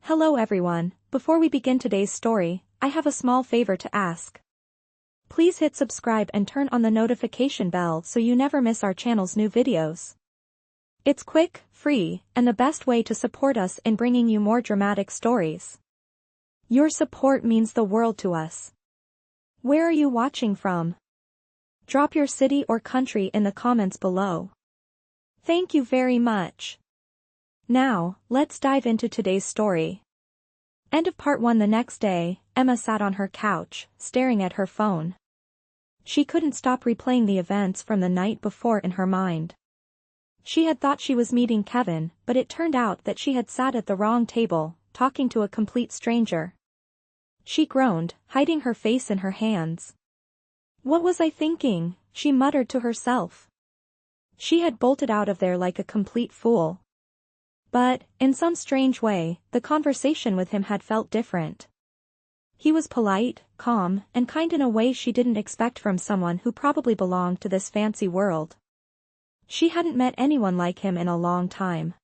Hello everyone, before we begin today's story, I have a small favor to ask. Please hit subscribe and turn on the notification bell so you never miss our channel's new videos. It's quick, free, and the best way to support us in bringing you more dramatic stories. Your support means the world to us. Where are you watching from? Drop your city or country in the comments below. Thank you very much. Now, let's dive into today's story. End of part 1. The next day, Emma sat on her couch, staring at her phone. She couldn't stop replaying the events from the night before in her mind. She had thought she was meeting Kevin, but it turned out that she had sat at the wrong table, talking to a complete stranger. She groaned, hiding her face in her hands. What was I thinking? She muttered to herself. She had bolted out of there like a complete fool. But, in some strange way, the conversation with him had felt different. He was polite, calm, and kind in a way she didn't expect from someone who probably belonged to this fancy world. She hadn't met anyone like him in a long time.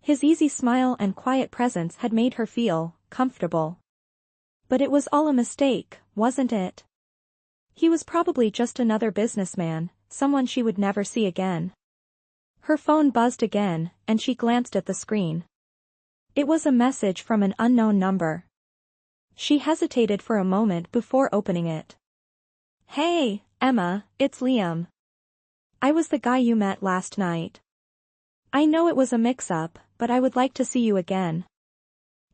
His easy smile and quiet presence had made her feel comfortable. But it was all a mistake, wasn't it? He was probably just another businessman, someone she would never see again. Her phone buzzed again, and she glanced at the screen. It was a message from an unknown number. She hesitated for a moment before opening it. Hey, Emma, it's Liam. I was the guy you met last night. I know it was a mix-up, but I would like to see you again.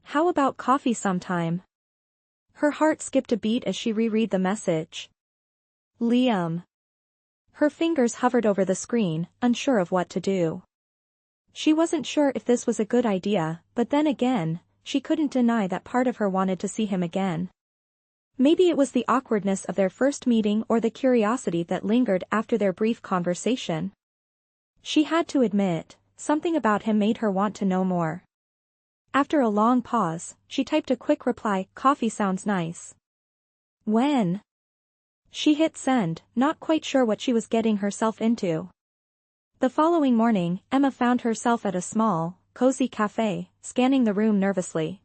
How about coffee sometime? Her heart skipped a beat as she reread the message. Liam. Her fingers hovered over the screen, unsure of what to do. She wasn't sure if this was a good idea, but then again, she couldn't deny that part of her wanted to see him again. Maybe it was the awkwardness of their first meeting or the curiosity that lingered after their brief conversation. She had to admit, something about him made her want to know more. After a long pause, she typed a quick reply, "Coffee sounds nice. When?" She hit send, not quite sure what she was getting herself into. The following morning, Emma found herself at a small, cozy cafe, scanning the room nervously.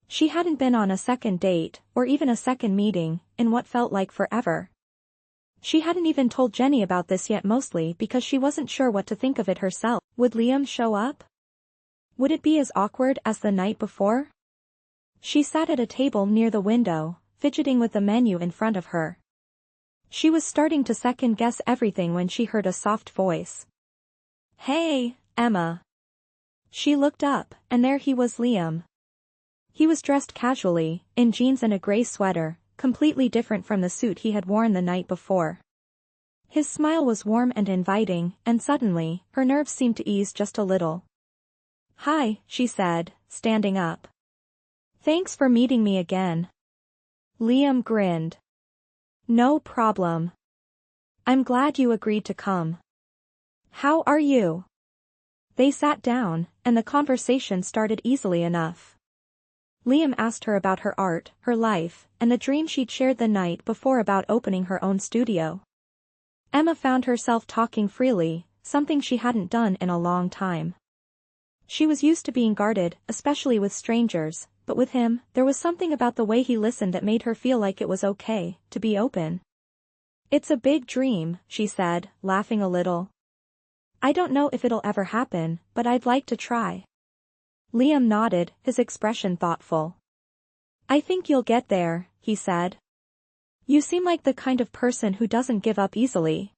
She hadn't been on a second date, or even a second meeting, in what felt like forever. She hadn't even told Jenny about this yet, mostly because she wasn't sure what to think of it herself. Would Liam show up? Would it be as awkward as the night before? She sat at a table near the window, fidgeting with the menu in front of her. She was starting to second-guess everything when she heard a soft voice. Hey, Emma. She looked up, and there he was, Liam. He was dressed casually, in jeans and a gray sweater, completely different from the suit he had worn the night before. His smile was warm and inviting, and suddenly, her nerves seemed to ease just a little. Hi, she said, standing up. Thanks for meeting me again. Liam grinned. No problem. I'm glad you agreed to come. How are you? They sat down, and the conversation started easily enough. Liam asked her about her art, her life, and the dream she'd shared the night before about opening her own studio. Emma found herself talking freely, something she hadn't done in a long time. She was used to being guarded, especially with strangers, but with him, there was something about the way he listened that made her feel like it was okay to be open. It's a big dream, she said, laughing a little. I don't know if it'll ever happen, but I'd like to try. Liam nodded, his expression thoughtful. I think you'll get there, he said. You seem like the kind of person who doesn't give up easily.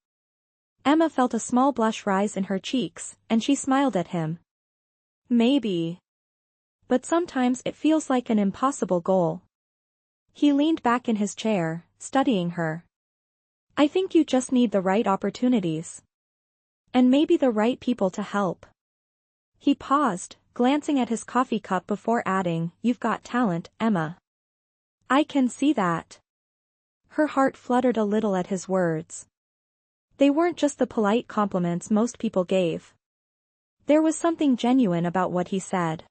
Emma felt a small blush rise in her cheeks, and she smiled at him. Maybe. But sometimes it feels like an impossible goal. He leaned back in his chair, studying her. I think you just need the right opportunities. And maybe the right people to help. He paused, glancing at his coffee cup before adding, You've got talent, Emma. I can see that. Her heart fluttered a little at his words. They weren't just the polite compliments most people gave. There was something genuine about what he said.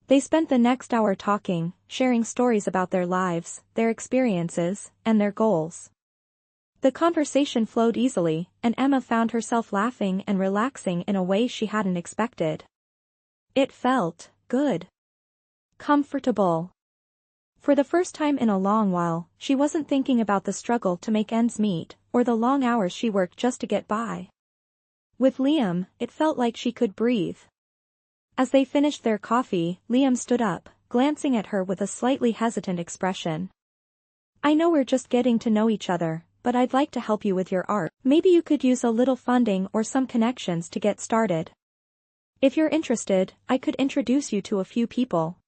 They spent the next hour talking, sharing stories about their lives, their experiences, and their goals. The conversation flowed easily, and Emma found herself laughing and relaxing in a way she hadn't expected. It felt good. Comfortable. For the first time in a long while, she wasn't thinking about the struggle to make ends meet, or the long hours she worked just to get by. With Liam, it felt like she could breathe. As they finished their coffee, Liam stood up, glancing at her with a slightly hesitant expression. I know we're just getting to know each other, but I'd like to help you with your art. Maybe you could use a little funding or some connections to get started. If you're interested, I could introduce you to a few people.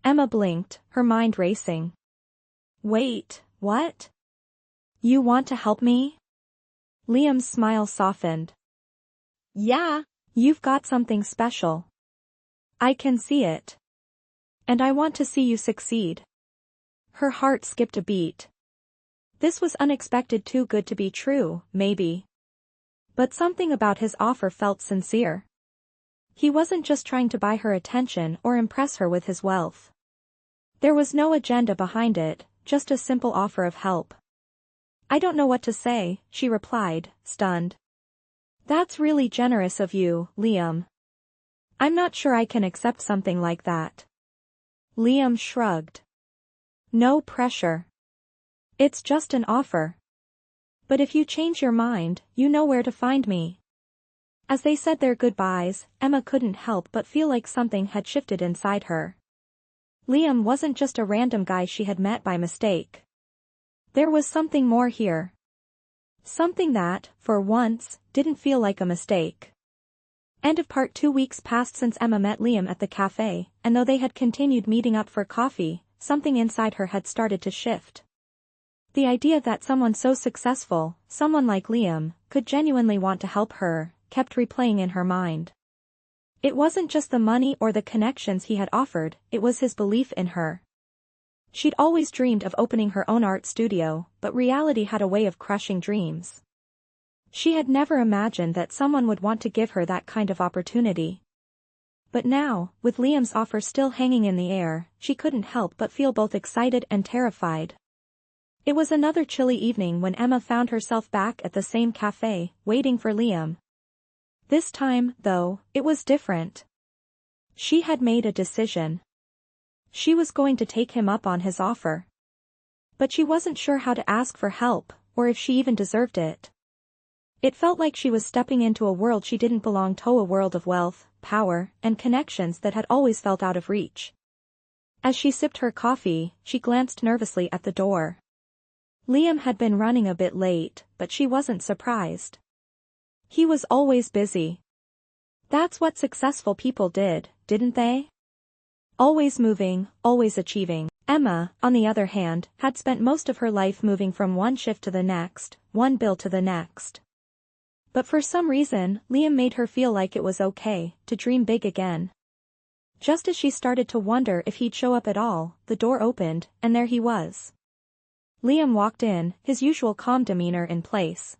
Emma blinked, her mind racing. Wait, what? You want to help me? Liam's smile softened. Yeah, you've got something special. I can see it. And I want to see you succeed. Her heart skipped a beat. This was unexpected, too good to be true, maybe. But something about his offer felt sincere. He wasn't just trying to buy her attention or impress her with his wealth. There was no agenda behind it, just a simple offer of help. I don't know what to say, she replied, stunned. That's really generous of you, Liam. I'm not sure I can accept something like that. Liam shrugged. No pressure. It's just an offer. But if you change your mind, you know where to find me. As they said their goodbyes, Emma couldn't help but feel like something had shifted inside her. Liam wasn't just a random guy she had met by mistake. There was something more here. Something that, for once, didn't feel like a mistake. End of part 2. Weeks passed since Emma met Liam at the cafe, and though they had continued meeting up for coffee, something inside her had started to shift. The idea that someone so successful, someone like Liam, could genuinely want to help her, kept replaying in her mind. It wasn't just the money or the connections he had offered, it was his belief in her. She'd always dreamed of opening her own art studio, but reality had a way of crushing dreams. She had never imagined that someone would want to give her that kind of opportunity. But now, with Liam's offer still hanging in the air, she couldn't help but feel both excited and terrified. It was another chilly evening when Emma found herself back at the same cafe, waiting for Liam. This time, though, it was different. She had made a decision. She was going to take him up on his offer. But she wasn't sure how to ask for help, or if she even deserved it. It felt like she was stepping into a world she didn't belong to, a world of wealth, power, and connections that had always felt out of reach. As she sipped her coffee, she glanced nervously at the door. Liam had been running a bit late, but she wasn't surprised. He was always busy. That's what successful people did, didn't they? Always moving, always achieving. Emma, on the other hand, had spent most of her life moving from one shift to the next, one bill to the next. But for some reason, Liam made her feel like it was okay to dream big again. Just as she started to wonder if he'd show up at all, the door opened, and there he was. Liam walked in, his usual calm demeanor in place.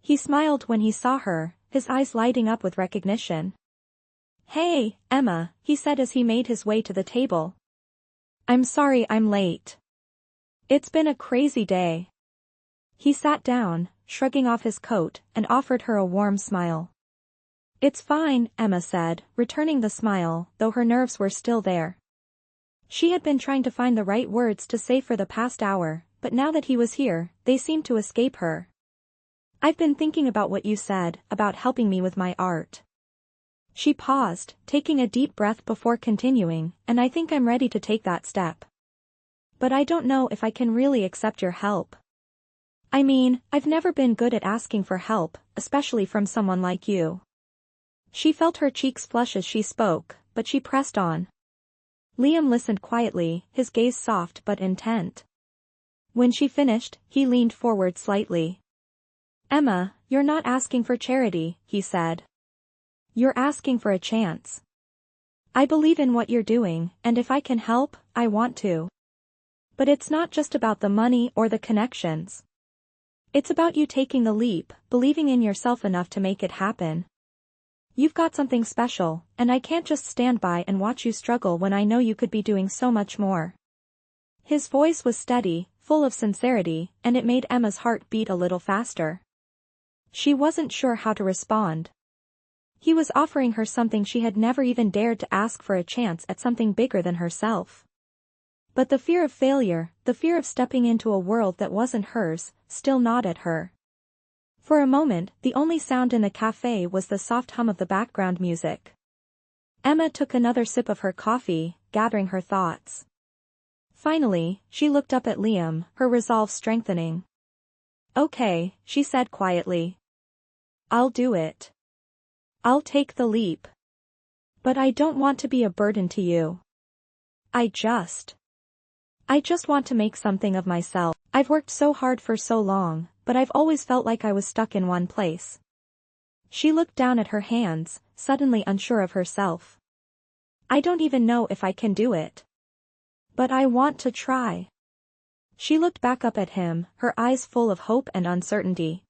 He smiled when he saw her, his eyes lighting up with recognition. Hey, Emma, he said as he made his way to the table. I'm sorry I'm late. It's been a crazy day. He sat down, shrugging off his coat, and offered her a warm smile. It's fine, Emma said, returning the smile, though her nerves were still there. She had been trying to find the right words to say for the past hour, but now that he was here, they seemed to escape her. I've been thinking about what you said, about helping me with my art. She paused, taking a deep breath before continuing, and I think I'm ready to take that step. But I don't know if I can really accept your help. I mean, I've never been good at asking for help, especially from someone like you. She felt her cheeks flush as she spoke, but she pressed on. Liam listened quietly, his gaze soft but intent. When she finished, he leaned forward slightly. Emma, you're not asking for charity, he said. You're asking for a chance. I believe in what you're doing, and if I can help, I want to. But it's not just about the money or the connections. It's about you taking the leap, believing in yourself enough to make it happen. You've got something special, and I can't just stand by and watch you struggle when I know you could be doing so much more. His voice was steady, full of sincerity, and it made Emma's heart beat a little faster. She wasn't sure how to respond. He was offering her something she had never even dared to ask for, a chance at something bigger than herself. But the fear of failure, the fear of stepping into a world that wasn't hers, still gnawed at her. For a moment, the only sound in the cafe was the soft hum of the background music. Emma took another sip of her coffee, gathering her thoughts. Finally, she looked up at Liam, her resolve strengthening. "Okay," she said quietly. "I'll do it. I'll take the leap. But I don't want to be a burden to you. I just want to make something of myself. I've worked so hard for so long, but I've always felt like I was stuck in one place." She looked down at her hands, suddenly unsure of herself. "I don't even know if I can do it. But I want to try." She looked back up at him, her eyes full of hope and uncertainty.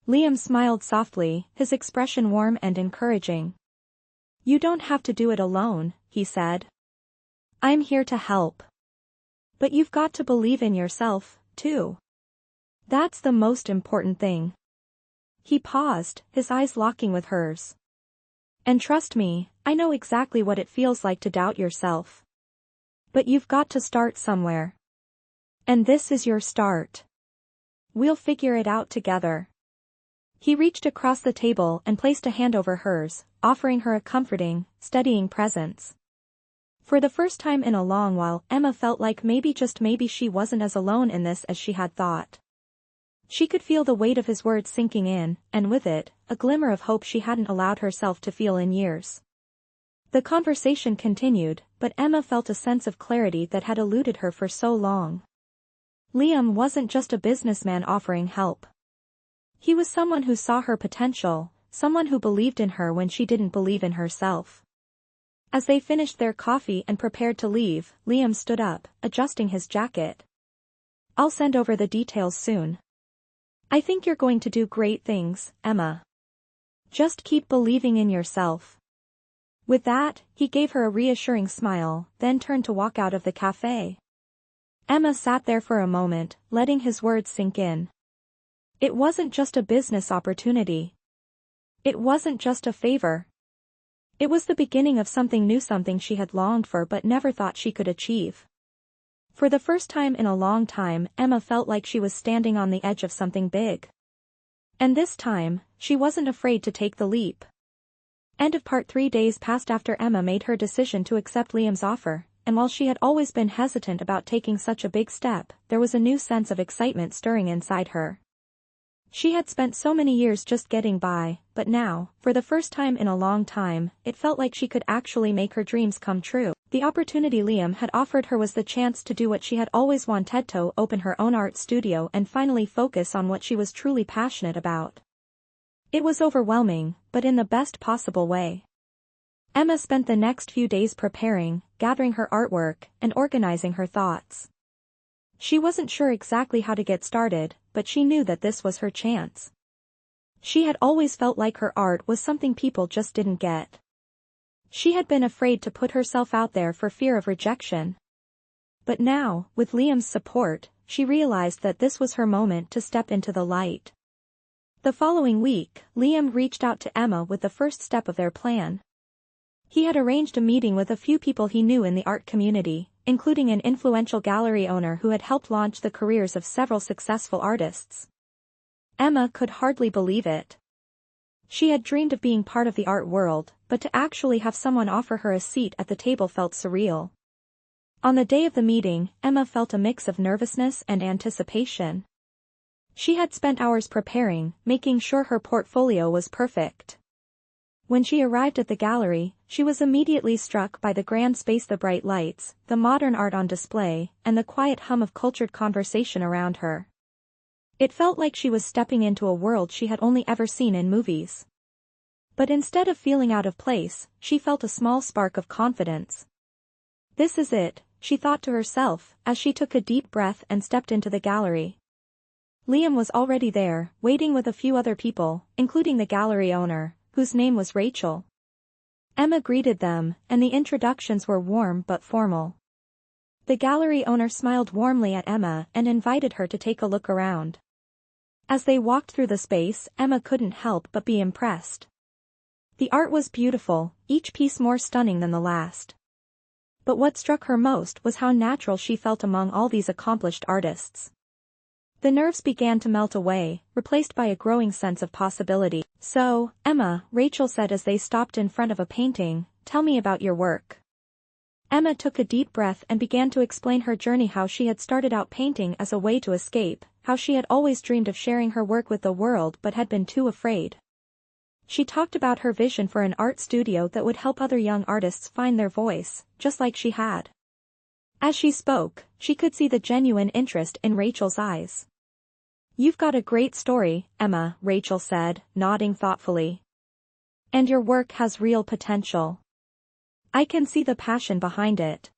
Liam smiled softly, his expression warm and encouraging. "You don't have to do it alone," he said. "I'm here to help. But you've got to believe in yourself, too. That's the most important thing." He paused, his eyes locking with hers. "And trust me, I know exactly what it feels like to doubt yourself. But you've got to start somewhere. And this is your start. We'll figure it out together." He reached across the table and placed a hand over hers, offering her a comforting, steadying presence. For the first time in a long while, Emma felt like maybe, just maybe, she wasn't as alone in this as she had thought. She could feel the weight of his words sinking in, and with it, a glimmer of hope she hadn't allowed herself to feel in years. The conversation continued, but Emma felt a sense of clarity that had eluded her for so long. Liam wasn't just a businessman offering help. He was someone who saw her potential, someone who believed in her when she didn't believe in herself. As they finished their coffee and prepared to leave, Liam stood up, adjusting his jacket. "I'll send over the details soon. I think you're going to do great things, Emma. Just keep believing in yourself." With that, he gave her a reassuring smile, then turned to walk out of the cafe. Emma sat there for a moment, letting his words sink in. It wasn't just a business opportunity. It wasn't just a favor. It was the beginning of something new, something she had longed for but never thought she could achieve. For the first time in a long time, Emma felt like she was standing on the edge of something big. And this time, she wasn't afraid to take the leap. End of part 3. Days passed after Emma made her decision to accept Liam's offer, and while she had always been hesitant about taking such a big step, there was a new sense of excitement stirring inside her. She had spent so many years just getting by, but now, for the first time in a long time, it felt like she could actually make her dreams come true. The opportunity Liam had offered her was the chance to do what she had always wanted to: open her own art studio and finally focus on what she was truly passionate about. It was overwhelming, but in the best possible way. Emma spent the next few days preparing, gathering her artwork, and organizing her thoughts. She wasn't sure exactly how to get started, but she knew that this was her chance. She had always felt like her art was something people just didn't get. She had been afraid to put herself out there for fear of rejection. But now, with Liam's support, she realized that this was her moment to step into the light. The following week, Liam reached out to Emma with the first step of their plan. He had arranged a meeting with a few people he knew in the art community, including an influential gallery owner who had helped launch the careers of several successful artists. Emma could hardly believe it. She had dreamed of being part of the art world, but to actually have someone offer her a seat at the table felt surreal. On the day of the meeting, Emma felt a mix of nervousness and anticipation. She had spent hours preparing, making sure her portfolio was perfect. When she arrived at the gallery, she was immediately struck by the grand space, the bright lights, the modern art on display, and the quiet hum of cultured conversation around her. It felt like she was stepping into a world she had only ever seen in movies. But instead of feeling out of place, she felt a small spark of confidence. "This is it," she thought to herself, as she took a deep breath and stepped into the gallery. Liam was already there, waiting with a few other people, including the gallery owner, whose name was Rachel. Emma greeted them, and the introductions were warm but formal. The gallery owner smiled warmly at Emma and invited her to take a look around. As they walked through the space, Emma couldn't help but be impressed. The art was beautiful, each piece more stunning than the last. But what struck her most was how natural she felt among all these accomplished artists. The nerves began to melt away, replaced by a growing sense of possibility. "So, Emma," Rachel said as they stopped in front of a painting, "tell me about your work." Emma took a deep breath and began to explain her journey, how she had started out painting as a way to escape, how she had always dreamed of sharing her work with the world but had been too afraid. She talked about her vision for an art studio that would help other young artists find their voice, just like she had. As she spoke, she could see the genuine interest in Rachel's eyes. "You've got a great story, Emma," Rachel said, nodding thoughtfully. "And your work has real potential. I can see the passion behind it."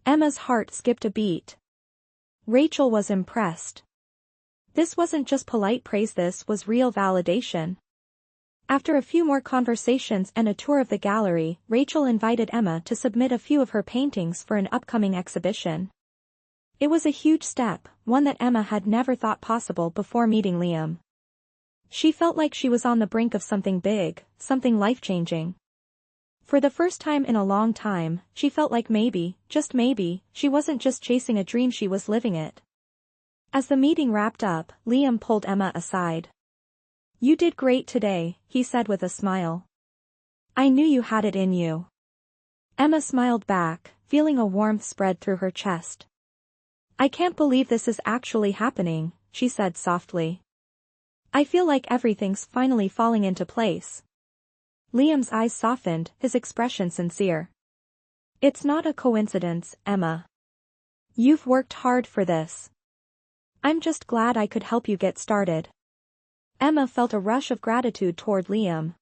Emma's heart skipped a beat. Rachel was impressed. This wasn't just polite praise, this was real validation. After a few more conversations and a tour of the gallery, Rachel invited Emma to submit a few of her paintings for an upcoming exhibition. It was a huge step, one that Emma had never thought possible before meeting Liam. She felt like she was on the brink of something big, something life-changing. For the first time in a long time, she felt like maybe, just maybe, she wasn't just chasing a dream, she was living it. As the meeting wrapped up, Liam pulled Emma aside. "You did great today," he said with a smile. "I knew you had it in you." Emma smiled back, feeling a warmth spread through her chest. "I can't believe this is actually happening," she said softly. "I feel like everything's finally falling into place." Liam's eyes softened, his expression sincere. "It's not a coincidence, Emma. You've worked hard for this. I'm just glad I could help you get started." Emma felt a rush of gratitude toward Liam.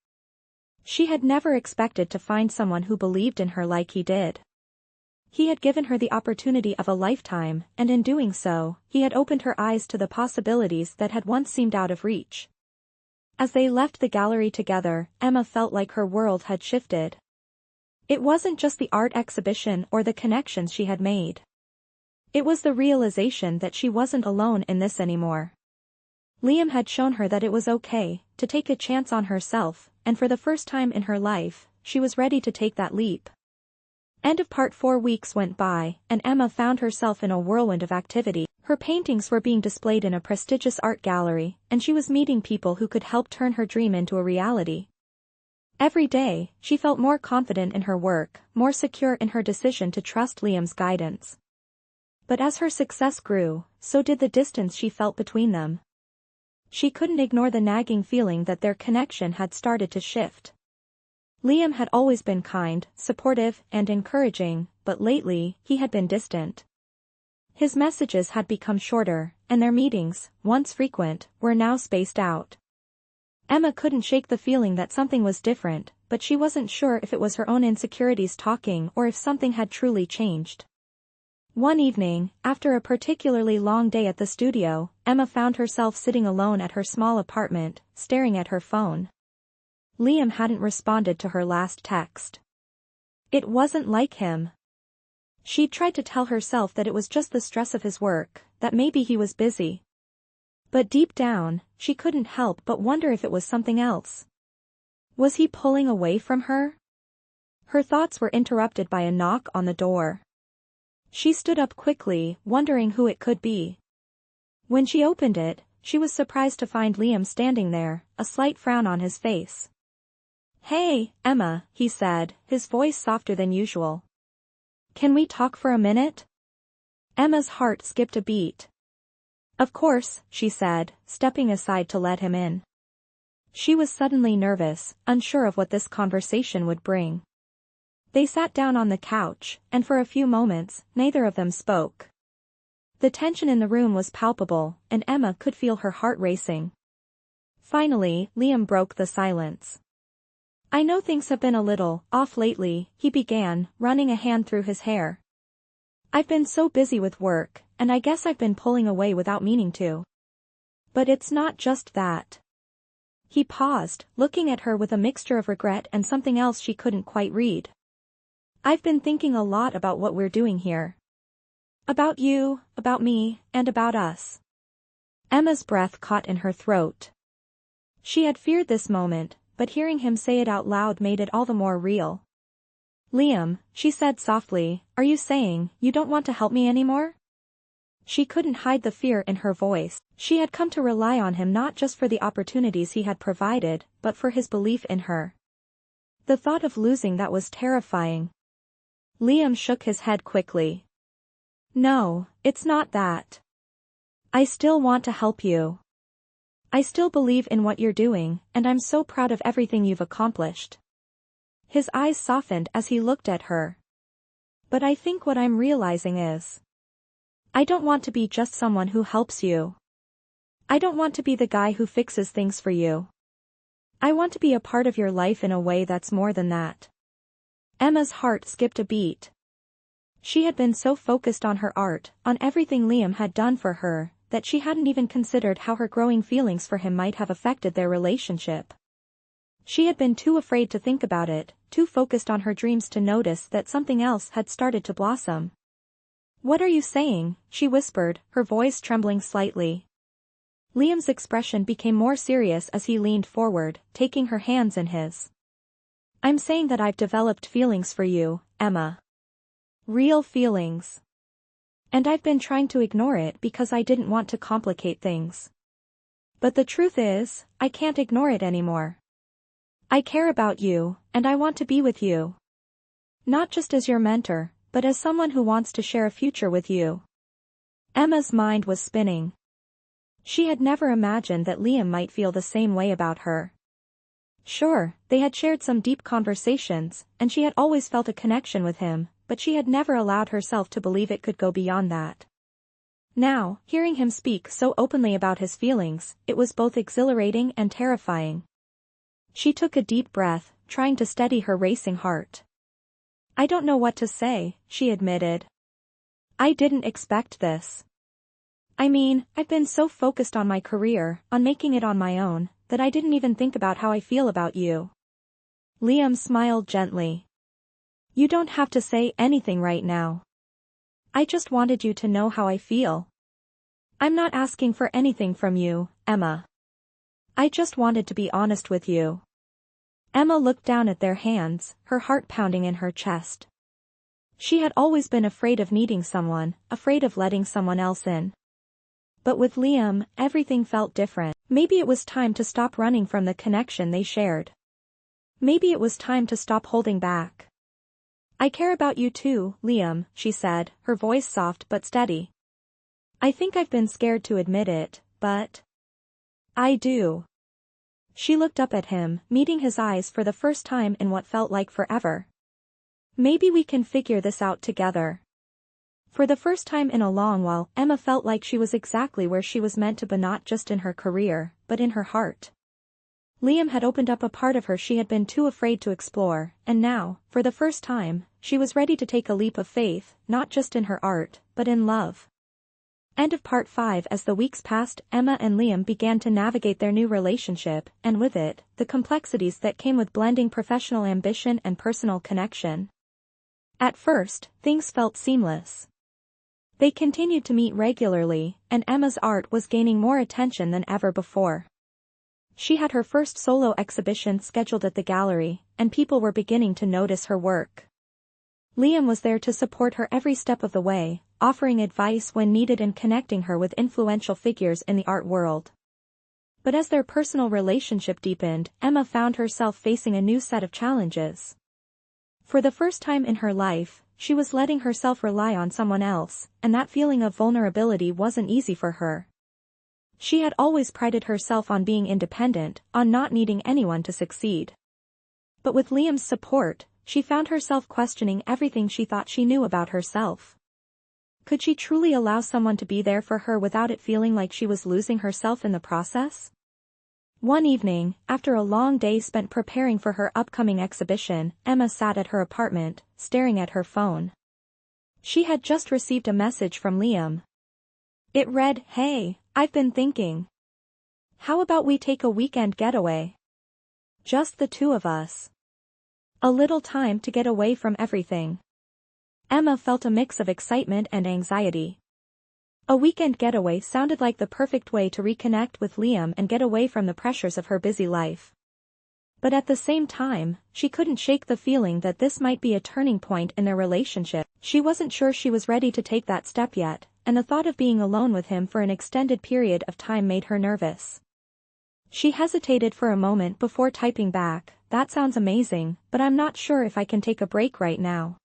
She had never expected to find someone who believed in her like he did. He had given her the opportunity of a lifetime, and in doing so, he had opened her eyes to the possibilities that had once seemed out of reach. As they left the gallery together, Emma felt like her world had shifted. It wasn't just the art exhibition or the connections she had made. It was the realization that she wasn't alone in this anymore. Liam had shown her that it was okay to take a chance on herself, and for the first time in her life, she was ready to take that leap. End of part 4. Weeks went by, and Emma found herself in a whirlwind of activity. Her paintings were being displayed in a prestigious art gallery, and she was meeting people who could help turn her dream into a reality. Every day, she felt more confident in her work, more secure in her decision to trust Liam's guidance. But as her success grew, so did the distance she felt between them. She couldn't ignore the nagging feeling that their connection had started to shift. Liam had always been kind, supportive, and encouraging, but lately, he had been distant. His messages had become shorter, and their meetings, once frequent, were now spaced out. Emma couldn't shake the feeling that something was different, but she wasn't sure if it was her own insecurities talking or if something had truly changed. One evening, after a particularly long day at the studio, Emma found herself sitting alone at her small apartment, staring at her phone. Liam hadn't responded to her last text. It wasn't like him. She'd tried to tell herself that it was just the stress of his work, that maybe he was busy. But deep down, she couldn't help but wonder if it was something else. Was he pulling away from her? Her thoughts were interrupted by a knock on the door. She stood up quickly, wondering who it could be. When she opened it, she was surprised to find Liam standing there, a slight frown on his face. "Hey, Emma," he said, his voice softer than usual. "Can we talk for a minute?" Emma's heart skipped a beat. "Of course," she said, stepping aside to let him in. She was suddenly nervous, unsure of what this conversation would bring. They sat down on the couch, and for a few moments, neither of them spoke. The tension in the room was palpable, and Emma could feel her heart racing. Finally, Liam broke the silence. "I know things have been a little off lately," he began, running a hand through his hair. "I've been so busy with work, and I guess I've been pulling away without meaning to. But it's not just that." He paused, looking at her with a mixture of regret and something else she couldn't quite read. "I've been thinking a lot about what we're doing here. About you, about me, and about us." Emma's breath caught in her throat. She had feared this moment, but hearing him say it out loud made it all the more real. "Liam," she said softly, "are you saying you don't want to help me anymore?" She couldn't hide the fear in her voice. She had come to rely on him not just for the opportunities he had provided, but for his belief in her. The thought of losing that was terrifying. Liam shook his head quickly. "No, it's not that. I still want to help you. I still believe in what you're doing, and I'm so proud of everything you've accomplished." His eyes softened as he looked at her. "But I think what I'm realizing is, I don't want to be just someone who helps you. I don't want to be the guy who fixes things for you. I want to be a part of your life in a way that's more than that." Emma's heart skipped a beat. She had been so focused on her art, on everything Liam had done for her, that she hadn't even considered how her growing feelings for him might have affected their relationship. She had been too afraid to think about it, too focused on her dreams to notice that something else had started to blossom. "What are you saying?" she whispered, her voice trembling slightly. Liam's expression became more serious as he leaned forward, taking her hands in his. "I'm saying that I've developed feelings for you, Emma. Real feelings. And I've been trying to ignore it because I didn't want to complicate things. But the truth is, I can't ignore it anymore. I care about you, and I want to be with you. Not just as your mentor, but as someone who wants to share a future with you." Emma's mind was spinning. She had never imagined that Liam might feel the same way about her. Sure, they had shared some deep conversations, and she had always felt a connection with him, but she had never allowed herself to believe it could go beyond that. Now, hearing him speak so openly about his feelings, it was both exhilarating and terrifying. She took a deep breath, trying to steady her racing heart. "I don't know what to say," she admitted. "I didn't expect this. I mean, I've been so focused on my career, on making it on my own, that I didn't even think about how I feel about you." Liam smiled gently. "You don't have to say anything right now. I just wanted you to know how I feel. I'm not asking for anything from you, Emma. I just wanted to be honest with you." Emma looked down at their hands, her heart pounding in her chest. She had always been afraid of needing someone, afraid of letting someone else in. But with Liam, everything felt different. Maybe it was time to stop running from the connection they shared. Maybe it was time to stop holding back. "I care about you too, Liam," she said, her voice soft but steady. "I think I've been scared to admit it, but I do." She looked up at him, meeting his eyes for the first time in what felt like forever. "Maybe we can figure this out together." For the first time in a long while, Emma felt like she was exactly where she was meant to be, not just in her career, but in her heart. Liam had opened up a part of her she had been too afraid to explore, and now, for the first time, she was ready to take a leap of faith, not just in her art, but in love. End of part 5. As the weeks passed, Emma and Liam began to navigate their new relationship, and with it, the complexities that came with blending professional ambition and personal connection. At first, things felt seamless. They continued to meet regularly, and Emma's art was gaining more attention than ever before. She had her first solo exhibition scheduled at the gallery, and people were beginning to notice her work. Liam was there to support her every step of the way, offering advice when needed and connecting her with influential figures in the art world. But as their personal relationship deepened, Emma found herself facing a new set of challenges. For the first time in her life, she was letting herself rely on someone else, and that feeling of vulnerability wasn't easy for her. She had always prided herself on being independent, on not needing anyone to succeed. But with Liam's support, she found herself questioning everything she thought she knew about herself. Could she truly allow someone to be there for her without it feeling like she was losing herself in the process? One evening, after a long day spent preparing for her upcoming exhibition, Emma sat at her apartment, staring at her phone. She had just received a message from Liam. It read, "Hey, I've been thinking. How about we take a weekend getaway? Just the two of us. A little time to get away from everything." Emma felt a mix of excitement and anxiety. A weekend getaway sounded like the perfect way to reconnect with Liam and get away from the pressures of her busy life. But at the same time, she couldn't shake the feeling that this might be a turning point in their relationship. She wasn't sure she was ready to take that step yet, and the thought of being alone with him for an extended period of time made her nervous. She hesitated for a moment before typing back, "That sounds amazing, but I'm not sure if I can take a break right now.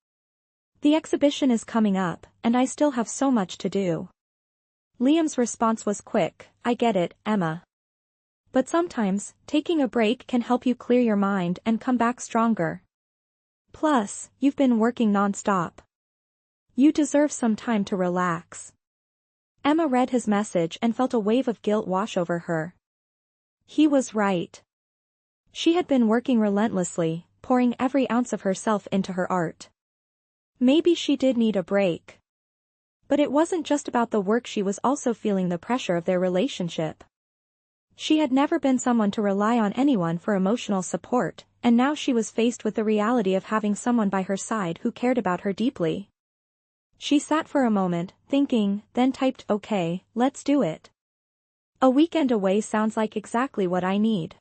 The exhibition is coming up, and I still have so much to do." Liam's response was quick, "I get it, Emma. But sometimes, taking a break can help you clear your mind and come back stronger. Plus, you've been working non-stop. You deserve some time to relax." Emma read his message and felt a wave of guilt wash over her. He was right. She had been working relentlessly, pouring every ounce of herself into her art. Maybe she did need a break. But it wasn't just about the work, she was also feeling the pressure of their relationship. She had never been someone to rely on anyone for emotional support, and now she was faced with the reality of having someone by her side who cared about her deeply. She sat for a moment, thinking, then typed, "Okay, let's do it. A weekend away sounds like exactly what I need."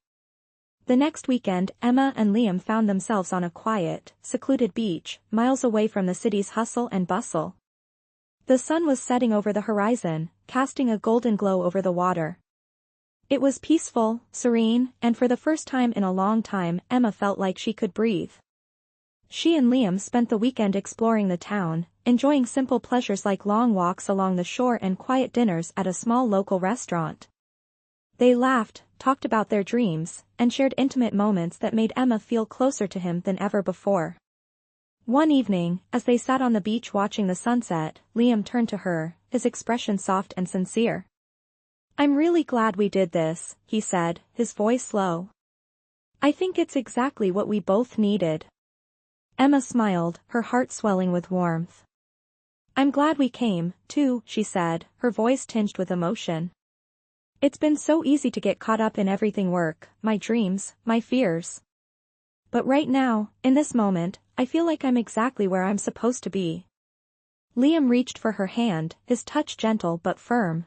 The next weekend, Emma and Liam found themselves on a quiet, secluded beach, miles away from the city's hustle and bustle. The sun was setting over the horizon, casting a golden glow over the water. It was peaceful, serene, and for the first time in a long time, Emma felt like she could breathe. She and Liam spent the weekend exploring the town, enjoying simple pleasures like long walks along the shore and quiet dinners at a small local restaurant. They laughed, talked about their dreams, and shared intimate moments that made Emma feel closer to him than ever before. One evening, as they sat on the beach watching the sunset, Liam turned to her, his expression soft and sincere. "I'm really glad we did this," he said, his voice low. "I think it's exactly what we both needed." Emma smiled, her heart swelling with warmth. "I'm glad we came, too," she said, her voice tinged with emotion. "It's been so easy to get caught up in everything: work, my dreams, my fears. But right now, in this moment, I feel like I'm exactly where I'm supposed to be." Liam reached for her hand, his touch gentle but firm.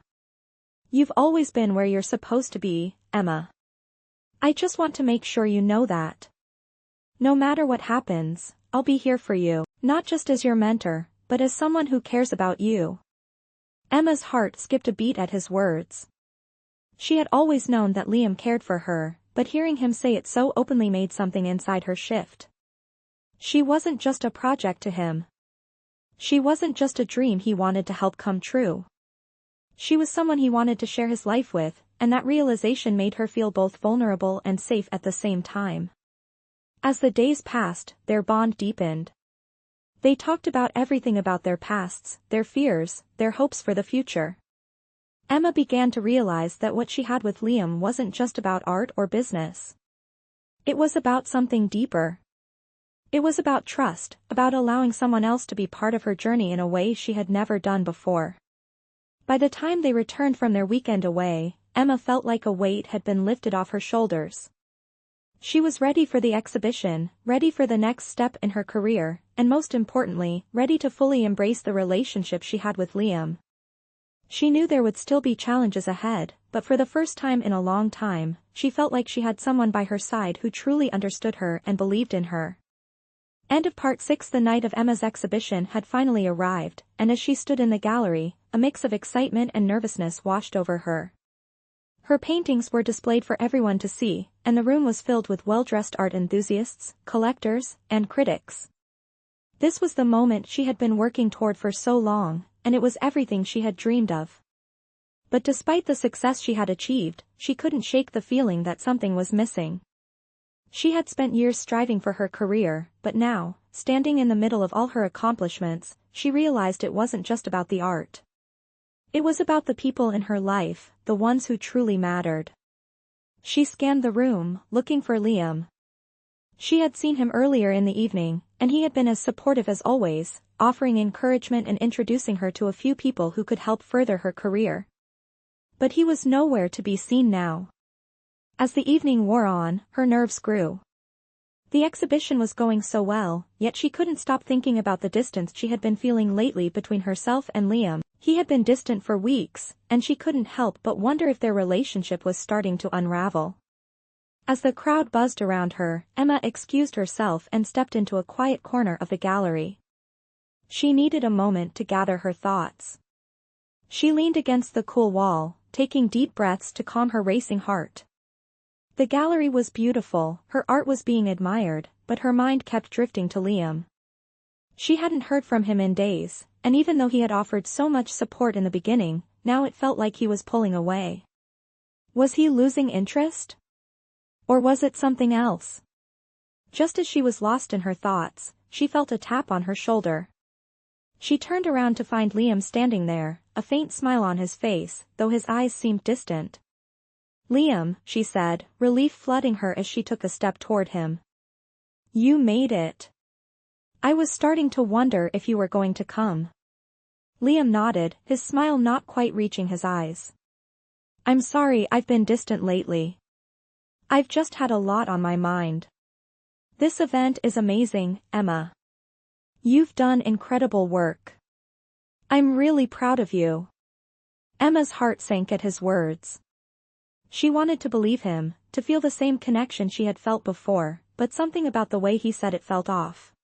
"You've always been where you're supposed to be, Emma. I just want to make sure you know that. No matter what happens, I'll be here for you, not just as your mentor, but as someone who cares about you." Emma's heart skipped a beat at his words. She had always known that Liam cared for her, but hearing him say it so openly made something inside her shift. She wasn't just a project to him. She wasn't just a dream he wanted to help come true. She was someone he wanted to share his life with, and that realization made her feel both vulnerable and safe at the same time. As the days passed, their bond deepened. They talked about everything: about their pasts, their fears, their hopes for the future. Emma began to realize that what she had with Liam wasn't just about art or business. It was about something deeper. It was about trust, about allowing someone else to be part of her journey in a way she had never done before. By the time they returned from their weekend away, Emma felt like a weight had been lifted off her shoulders. She was ready for the exhibition, ready for the next step in her career, and most importantly, ready to fully embrace the relationship she had with Liam. She knew there would still be challenges ahead, but for the first time in a long time, she felt like she had someone by her side who truly understood her and believed in her. End of Part 6. The night of Emma's exhibition had finally arrived, and as she stood in the gallery, a mix of excitement and nervousness washed over her. Her paintings were displayed for everyone to see, and the room was filled with well-dressed art enthusiasts, collectors, and critics. This was the moment she had been working toward for so long, and it was everything she had dreamed of. But despite the success she had achieved, she couldn't shake the feeling that something was missing. She had spent years striving for her career, but now, standing in the middle of all her accomplishments, she realized it wasn't just about the art. It was about the people in her life, the ones who truly mattered. She scanned the room, looking for Liam. She had seen him earlier in the evening, and he had been as supportive as always, offering encouragement and introducing her to a few people who could help further her career. But he was nowhere to be seen now. As the evening wore on, her nerves grew. The exhibition was going so well, yet she couldn't stop thinking about the distance she had been feeling lately between herself and Liam. He had been distant for weeks, and she couldn't help but wonder if their relationship was starting to unravel. As the crowd buzzed around her, Emma excused herself and stepped into a quiet corner of the gallery. She needed a moment to gather her thoughts. She leaned against the cool wall, taking deep breaths to calm her racing heart. The gallery was beautiful, her art was being admired, but her mind kept drifting to Liam. She hadn't heard from him in days, and even though he had offered so much support in the beginning, now it felt like he was pulling away. Was he losing interest? Or was it something else? Just as she was lost in her thoughts, she felt a tap on her shoulder. She turned around to find Liam standing there, a faint smile on his face, though his eyes seemed distant. "Liam," she said, relief flooding her as she took a step toward him. "You made it. I was starting to wonder if you were going to come." Liam nodded, his smile not quite reaching his eyes. "I'm sorry I've been distant lately. I've just had a lot on my mind. This event is amazing, Emma. You've done incredible work. I'm really proud of you." Emma's heart sank at his words. She wanted to believe him, to feel the same connection she had felt before, but something about the way he said it felt off.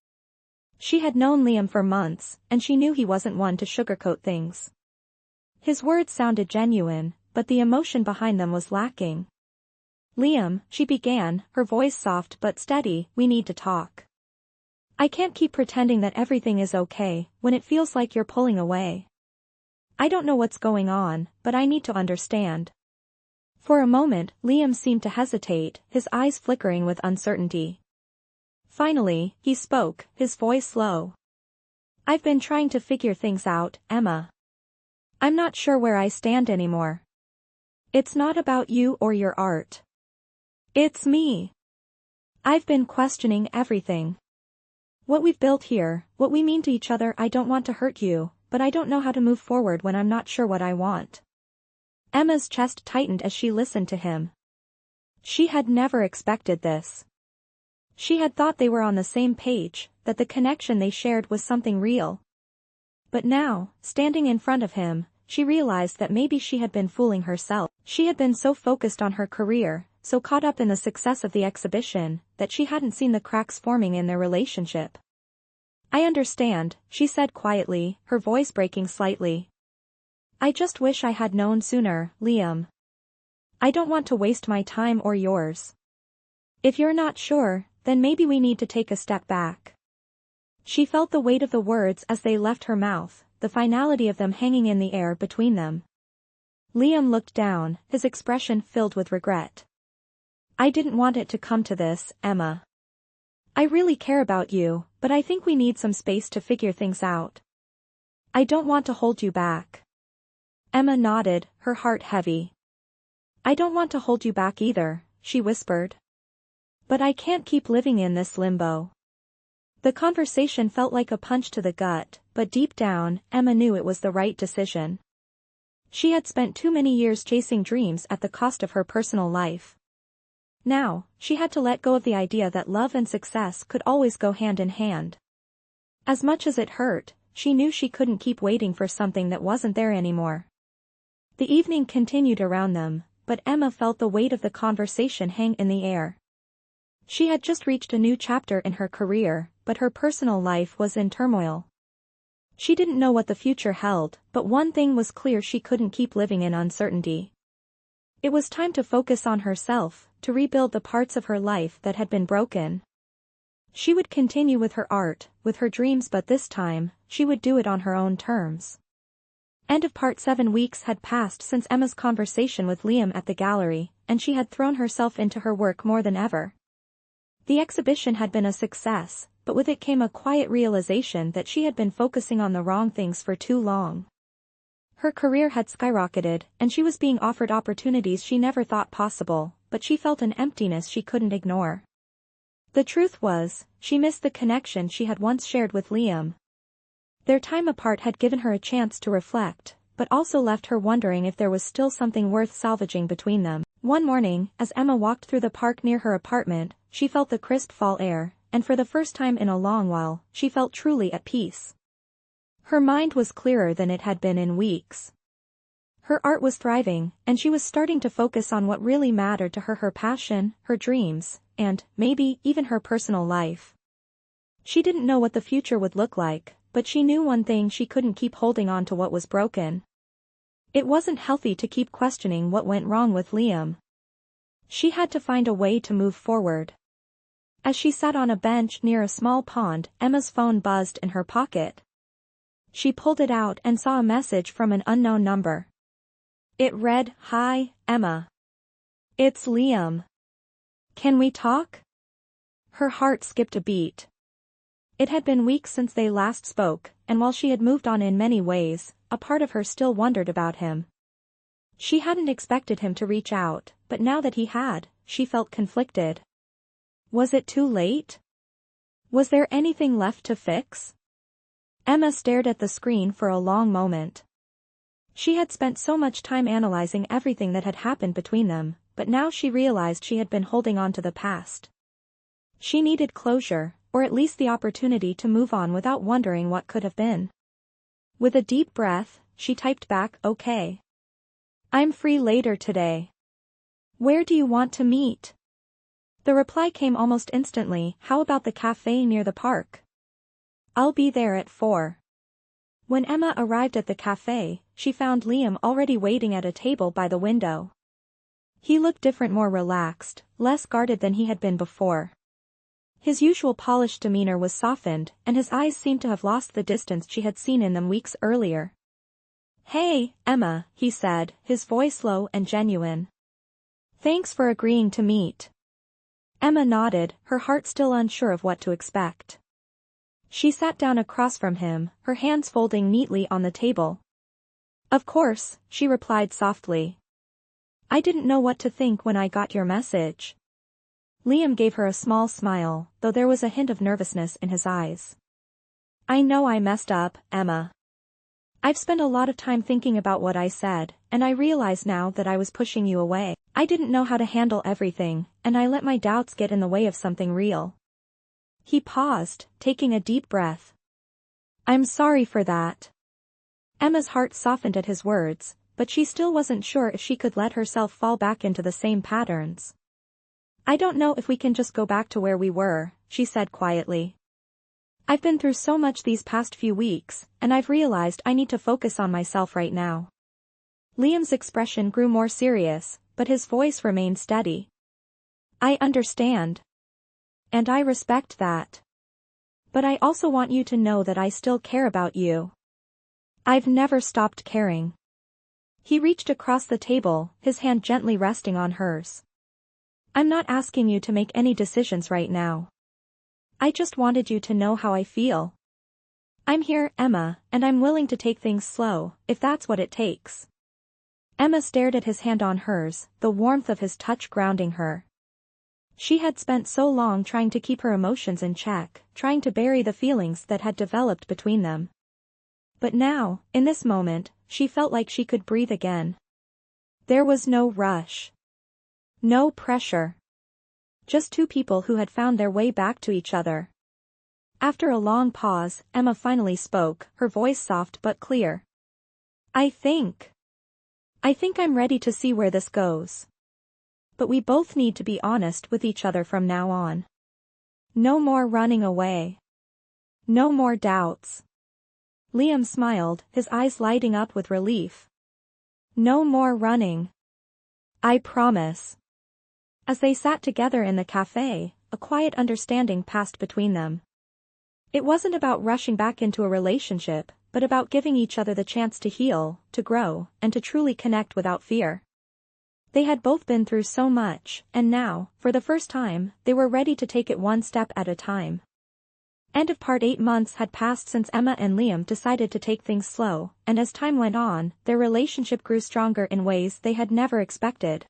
She had known Liam for months, and she knew he wasn't one to sugarcoat things. His words sounded genuine, but the emotion behind them was lacking. "Liam," she began, her voice soft but steady, "we need to talk. I can't keep pretending that everything is okay, when it feels like you're pulling away. I don't know what's going on, but I need to understand." For a moment, Liam seemed to hesitate, his eyes flickering with uncertainty. Finally, he spoke, his voice low. "I've been trying to figure things out, Emma. I'm not sure where I stand anymore. It's not about you or your art. It's me. I've been questioning everything. What we've built here, what we mean to each other. I don't want to hurt you, but I don't know how to move forward when I'm not sure what I want." Emma's chest tightened as she listened to him. She had never expected this. She had thought they were on the same page, that the connection they shared was something real. But now, standing in front of him, she realized that maybe she had been fooling herself. She had been so focused on her career, so caught up in the success of the exhibition, that she hadn't seen the cracks forming in their relationship. "I understand," she said quietly, her voice breaking slightly. "I just wish I had known sooner, Liam. I don't want to waste my time or yours. If you're not sure, then maybe we need to take a step back." She felt the weight of the words as they left her mouth, the finality of them hanging in the air between them. Liam looked down, his expression filled with regret. "I didn't want it to come to this, Emma. I really care about you, but I think we need some space to figure things out. I don't want to hold you back." Emma nodded, her heart heavy. "I don't want to hold you back either," she whispered. "But I can't keep living in this limbo." The conversation felt like a punch to the gut, but deep down, Emma knew it was the right decision. She had spent too many years chasing dreams at the cost of her personal life. Now, she had to let go of the idea that love and success could always go hand in hand. As much as it hurt, she knew she couldn't keep waiting for something that wasn't there anymore. The evening continued around them, but Emma felt the weight of the conversation hang in the air. She had just reached a new chapter in her career, but her personal life was in turmoil. She didn't know what the future held, but one thing was clear: she couldn't keep living in uncertainty. It was time to focus on herself, to rebuild the parts of her life that had been broken. She would continue with her art, with her dreams, but this time, she would do it on her own terms. End of part 7. Weeks had passed since Emma's conversation with Liam at the gallery, and she had thrown herself into her work more than ever. The exhibition had been a success, but with it came a quiet realization that she had been focusing on the wrong things for too long. Her career had skyrocketed, and she was being offered opportunities she never thought possible, but she felt an emptiness she couldn't ignore. The truth was, she missed the connection she had once shared with Liam. Their time apart had given her a chance to reflect, but also left her wondering if there was still something worth salvaging between them. One morning, as Emma walked through the park near her apartment, she felt the crisp fall air, and for the first time in a long while, she felt truly at peace. Her mind was clearer than it had been in weeks. Her art was thriving, and she was starting to focus on what really mattered to her: her passion, her dreams, and, maybe, even her personal life. She didn't know what the future would look like, but she knew one thing: she couldn't keep holding on to what was broken. It wasn't healthy to keep questioning what went wrong with Liam. She had to find a way to move forward. As she sat on a bench near a small pond, Emma's phone buzzed in her pocket. She pulled it out and saw a message from an unknown number. It read, "Hi, Emma. It's Liam. Can we talk?" Her heart skipped a beat. It had been weeks since they last spoke, and while she had moved on in many ways, a part of her still wondered about him. She hadn't expected him to reach out, but now that he had, she felt conflicted. Was it too late? Was there anything left to fix? Emma stared at the screen for a long moment. She had spent so much time analyzing everything that had happened between them, but now she realized she had been holding on to the past. She needed closure, or at least the opportunity to move on without wondering what could have been. With a deep breath, she typed back, "Okay. I'm free later today. Where do you want to meet?" The reply came almost instantly, "How about the cafe near the park? I'll be there at 4. When Emma arrived at the cafe, she found Liam already waiting at a table by the window. He looked different, more relaxed, less guarded than he had been before. His usual polished demeanor was softened, and his eyes seemed to have lost the distance she had seen in them weeks earlier. "Hey, Emma," he said, his voice low and genuine. "Thanks for agreeing to meet." Emma nodded, her heart still unsure of what to expect. She sat down across from him, her hands folding neatly on the table. "Of course," she replied softly. "I didn't know what to think when I got your message." Liam gave her a small smile, though there was a hint of nervousness in his eyes. "I know I messed up, Emma. I've spent a lot of time thinking about what I said, and I realize now that I was pushing you away. I didn't know how to handle everything, and I let my doubts get in the way of something real." He paused, taking a deep breath. "I'm sorry for that." Emma's heart softened at his words, but she still wasn't sure if she could let herself fall back into the same patterns. "I don't know if we can just go back to where we were," she said quietly. "I've been through so much these past few weeks, and I've realized I need to focus on myself right now." Liam's expression grew more serious, but his voice remained steady. "I understand. And I respect that. But I also want you to know that I still care about you. I've never stopped caring." He reached across the table, his hand gently resting on hers. "I'm not asking you to make any decisions right now. I just wanted you to know how I feel. I'm here, Emma, and I'm willing to take things slow, if that's what it takes." Emma stared at his hand on hers, the warmth of his touch grounding her. She had spent so long trying to keep her emotions in check, trying to bury the feelings that had developed between them. But now, in this moment, she felt like she could breathe again. There was no rush. No pressure. Just two people who had found their way back to each other. After a long pause, Emma finally spoke, her voice soft but clear. I think I'm ready to see where this goes. But we both need to be honest with each other from now on. No more running away. No more doubts." Liam smiled, his eyes lighting up with relief. "No more running. I promise." As they sat together in the cafe, a quiet understanding passed between them. It wasn't about rushing back into a relationship, but about giving each other the chance to heal, to grow, and to truly connect without fear. They had both been through so much, and now, for the first time, they were ready to take it one step at a time. End of part 8. Months had passed since Emma and Liam decided to take things slow, and as time went on, their relationship grew stronger in ways they had never expected.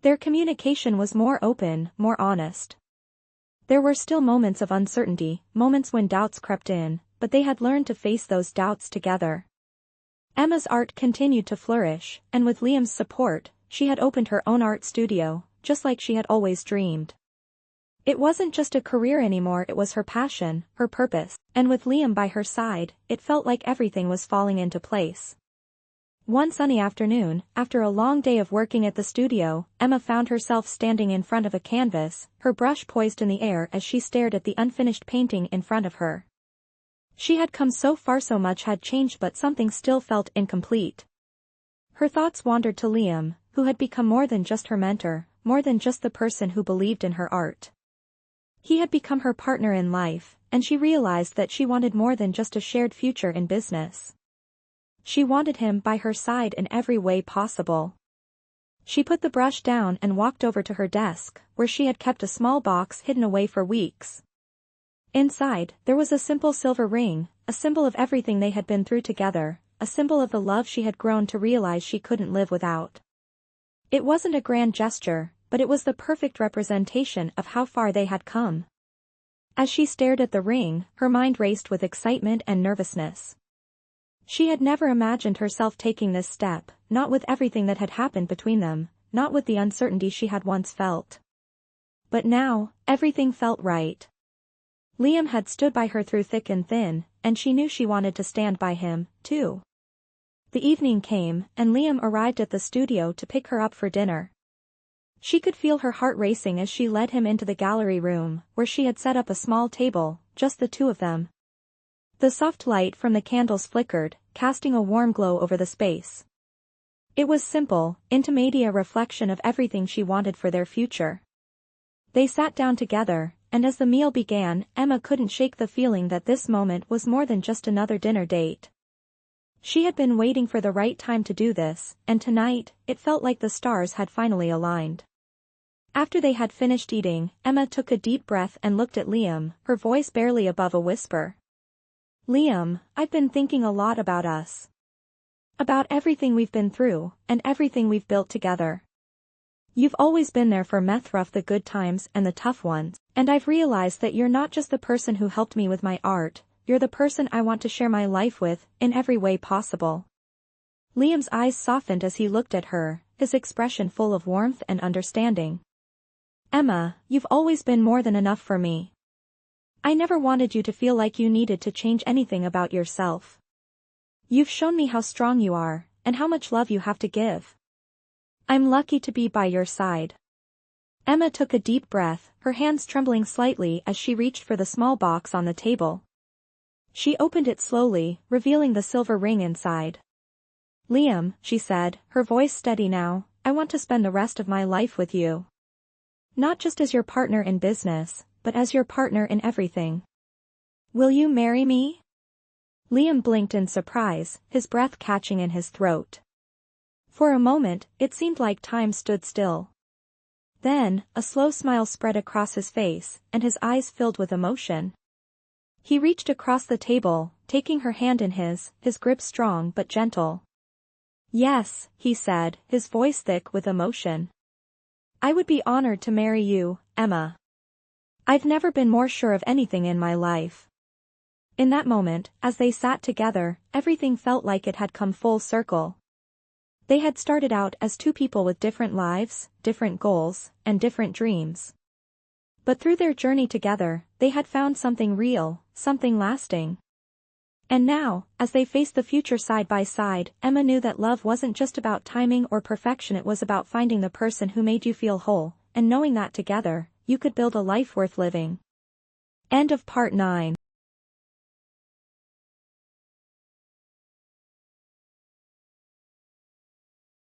Their communication was more open, more honest. There were still moments of uncertainty, moments when doubts crept in, but they had learned to face those doubts together. Emma's art continued to flourish, and with Liam's support, she had opened her own art studio, just like she had always dreamed. It wasn't just a career anymore, it was her passion, her purpose, and with Liam by her side, it felt like everything was falling into place. One sunny afternoon, after a long day of working at the studio, Emma found herself standing in front of a canvas, her brush poised in the air as she stared at the unfinished painting in front of her. She had come so far, so much had changed, but something still felt incomplete. Her thoughts wandered to Liam, who had become more than just her mentor, more than just the person who believed in her art. He had become her partner in life, and she realized that she wanted more than just a shared future in business. She wanted him by her side in every way possible. She put the brush down and walked over to her desk, where she had kept a small box hidden away for weeks. Inside, there was a simple silver ring, a symbol of everything they had been through together, a symbol of the love she had grown to realize she couldn't live without. It wasn't a grand gesture, but it was the perfect representation of how far they had come. As she stared at the ring, her mind raced with excitement and nervousness. She had never imagined herself taking this step, not with everything that had happened between them, not with the uncertainty she had once felt. But now, everything felt right. Liam had stood by her through thick and thin, and she knew she wanted to stand by him, too. The evening came, and Liam arrived at the studio to pick her up for dinner. She could feel her heart racing as she led him into the gallery room, where she had set up a small table, just the two of them. The soft light from the candles flickered, casting a warm glow over the space. It was simple, intimate, a reflection of everything she wanted for their future. They sat down together, and as the meal began, Emma couldn't shake the feeling that this moment was more than just another dinner date. She had been waiting for the right time to do this, and tonight, it felt like the stars had finally aligned. After they had finished eating, Emma took a deep breath and looked at Liam, her voice barely above a whisper. "Liam, I've been thinking a lot about us. About everything we've been through, and everything we've built together. You've always been there for me through the good times and the tough ones, and I've realized that you're not just the person who helped me with my art, you're the person I want to share my life with, in every way possible." Liam's eyes softened as he looked at her, his expression full of warmth and understanding. "Emma, you've always been more than enough for me. I never wanted you to feel like you needed to change anything about yourself. You've shown me how strong you are, and how much love you have to give. I'm lucky to be by your side." Emma took a deep breath, her hands trembling slightly as she reached for the small box on the table. She opened it slowly, revealing the silver ring inside. "Liam," she said, her voice steady now, "I want to spend the rest of my life with you. Not just as your partner in business, but as your partner in everything. Will you marry me?" Liam blinked in surprise, his breath catching in his throat. For a moment, it seemed like time stood still. Then, a slow smile spread across his face, and his eyes filled with emotion. He reached across the table, taking her hand in his grip strong but gentle. "Yes," he said, his voice thick with emotion. "I would be honored to marry you, Emma. I've never been more sure of anything in my life." In that moment, as they sat together, everything felt like it had come full circle. They had started out as two people with different lives, different goals, and different dreams. But through their journey together, they had found something real, something lasting. And now, as they faced the future side by side, Emma knew that love wasn't just about timing or perfection, it was about finding the person who made you feel whole, and knowing that together, you could build a life worth living. End of Part 9.